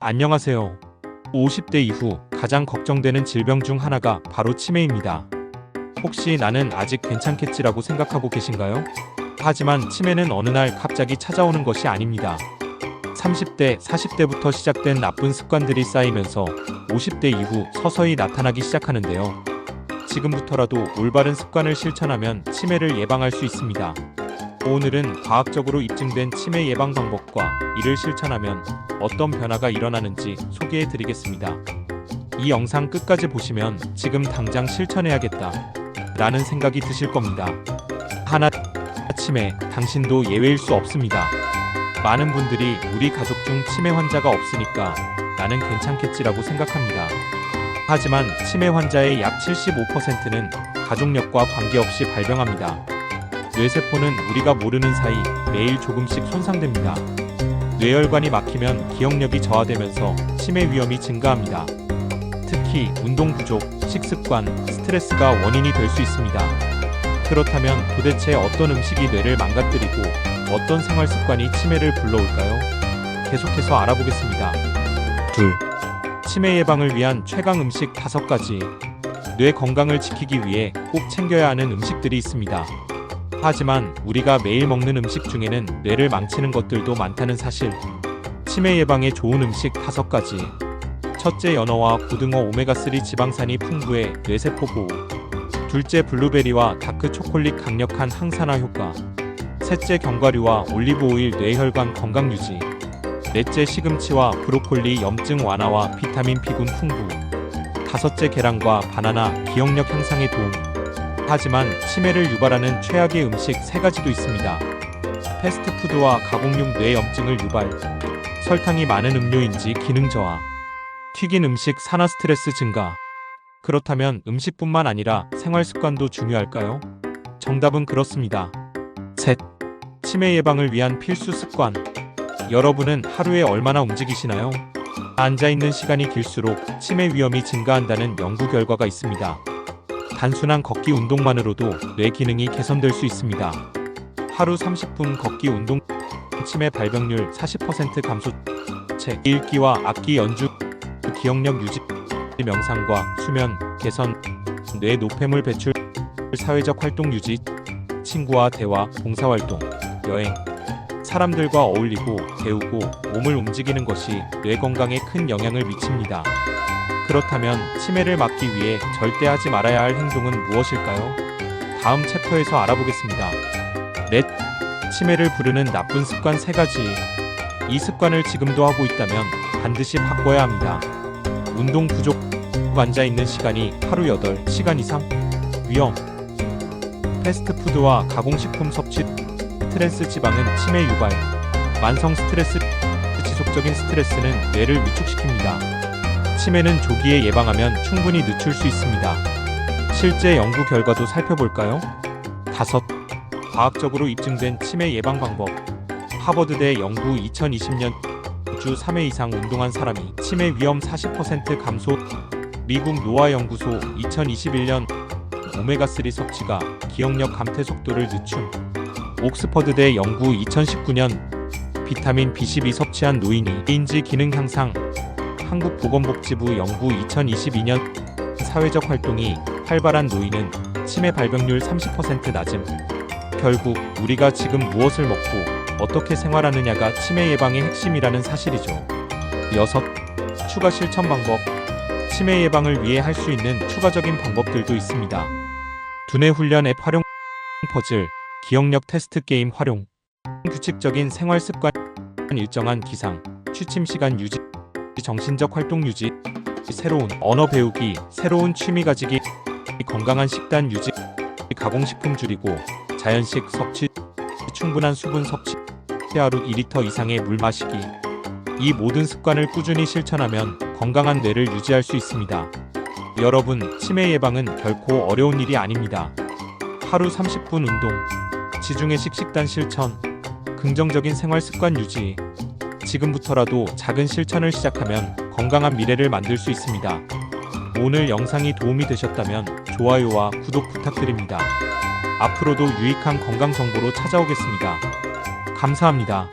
안녕하세요. 50대 이후 가장 걱정되는 질병 중 하나가 바로 치매입니다. 혹시 나는 아직 괜찮겠지라고 생각하고 계신가요? 하지만 치매는 어느 날 갑자기 찾아오는 것이 아닙니다. 30대, 40대부터 시작된 나쁜 습관들이 쌓이면서 50대 이후 서서히 나타나기 시작하는데요. 지금부터라도 올바른 습관을 실천하면 치매를 예방할 수 있습니다. 오늘은 과학적으로 입증된 치매 예방 방법과 이를 실천하면 어떤 변화가 일어나는지 소개해 드리겠습니다. 이 영상 끝까지 보시면 지금 당장 실천해야겠다 라는 생각이 드실 겁니다. 하나, 치매, 당신도 예외일 수 없습니다. 많은 분들이 우리 가족 중 치매 환자가 없으니까 나는 괜찮겠지라고 생각합니다. 하지만 치매 환자의 약 75%는 가족력과 관계없이 발병합니다. 뇌세포는 우리가 모르는 사이 매일 조금씩 손상됩니다. 뇌혈관이 막히면 기억력이 저하되면서 치매 위험이 증가합니다. 특히 운동 부족, 식습관, 스트레스가 원인이 될 수 있습니다. 그렇다면 도대체 어떤 음식이 뇌를 망가뜨리고 어떤 생활 습관이 치매를 불러올까요? 계속해서 알아보겠습니다. 둘, 치매 예방을 위한 최강 음식 5가지. 뇌 건강을 지키기 위해 꼭 챙겨야 하는 음식들이 있습니다. 하지만 우리가 매일 먹는 음식 중에는 뇌를 망치는 것들도 많다는 사실. 치매 예방에 좋은 음식 5가지. 첫째, 연어와 고등어 오메가3 지방산이 풍부해 뇌세포 보호. 둘째, 블루베리와 다크 초콜릿 강력한 항산화 효과. 셋째, 견과류와 올리브 오일 뇌혈관 건강 유지. 넷째, 시금치와 브로콜리 염증 완화와 비타민 B군 풍부. 다섯째, 계란과 바나나 기억력 향상에 도움. 하지만 치매를 유발하는 최악의 음식 3가지도 있습니다. 패스트푸드와 가공육 뇌염증을 유발. 설탕이 많은 음료인지 기능 저하. 튀긴 음식 산화 스트레스 증가. 그렇다면 음식뿐만 아니라 생활 습관도 중요할까요? 정답은 그렇습니다. 셋, 치매 예방을 위한 필수 습관. 여러분은 하루에 얼마나 움직이시나요? 앉아있는 시간이 길수록 치매 위험이 증가한다는 연구 결과가 있습니다. 단순한 걷기 운동만으로도 뇌 기능이 개선될 수 있습니다. 하루 30분 걷기 운동, 치매 발병률 40% 감소. 책 읽기와 악기 연주, 기억력 유지, 명상과 수면 개선, 뇌 노폐물 배출, 사회적 활동 유지, 친구와 대화, 봉사활동, 여행, 사람들과 어울리고 배우고 몸을 움직이는 것이 뇌 건강에 큰 영향을 미칩니다. 그렇다면 치매를 막기 위해 절대 하지 말아야 할 행동은 무엇일까요? 다음 챕터에서 알아보겠습니다. 넷, 치매를 부르는 나쁜 습관 3가지. 이 습관을 지금도 하고 있다면 반드시 바꿔야 합니다. 운동 부족, 앉아있는 시간이 하루 8시간 이상, 위험, 패스트푸드와 가공식품 섭취, 트랜스 지방은 치매 유발, 만성 스트레스, 지속적인 스트레스는 뇌를 위축시킵니다. 치매는 조기에 예방하면 충분히 늦출 수 있습니다. 실제 연구 결과도 살펴볼까요? 5. 과학적으로 입증된 치매 예방 방법. 하버드대 연구 2020년 주 3회 이상 운동한 사람이 치매 위험 40% 감소. 미국 노아 연구소 2021년 오메가3 섭취가 기억력 감퇴 속도를 늦춤. 옥스퍼드대 연구 2019년 비타민 B12 섭취한 노인이 인지 기능 향상. 한국보건복지부 연구 2022년 사회적 활동이 활발한 노인은 치매 발병률 30% 낮음. 결국 우리가 지금 무엇을 먹고 어떻게 생활하느냐가 치매 예방의 핵심이라는 사실이죠. 6. 추가 실천 방법. 치매 예방을 위해 할 수 있는 추가적인 방법들도 있습니다. 두뇌 훈련 앱 활용, 퍼즐, 기억력 테스트 게임 활용, 규칙적인 생활 습관, 일정한 기상, 취침 시간 유지, 정신적 활동 유지, 새로운 언어 배우기, 새로운 취미 가지기, 건강한 식단 유지, 가공식품 줄이고, 자연식 섭취, 충분한 수분 섭취, 하루 2리터 이상의 물 마시기. 이 모든 습관을 꾸준히 실천하면 건강한 뇌를 유지할 수 있습니다. 여러분, 치매 예방은 결코 어려운 일이 아닙니다. 하루 30분 운동, 지중해식 식단 실천, 긍정적인 생활 습관 유지. 지금부터라도 작은 실천을 시작하면 건강한 미래를 만들 수 있습니다. 오늘 영상이 도움이 되셨다면 좋아요와 구독 부탁드립니다. 앞으로도 유익한 건강 정보로 찾아오겠습니다. 감사합니다.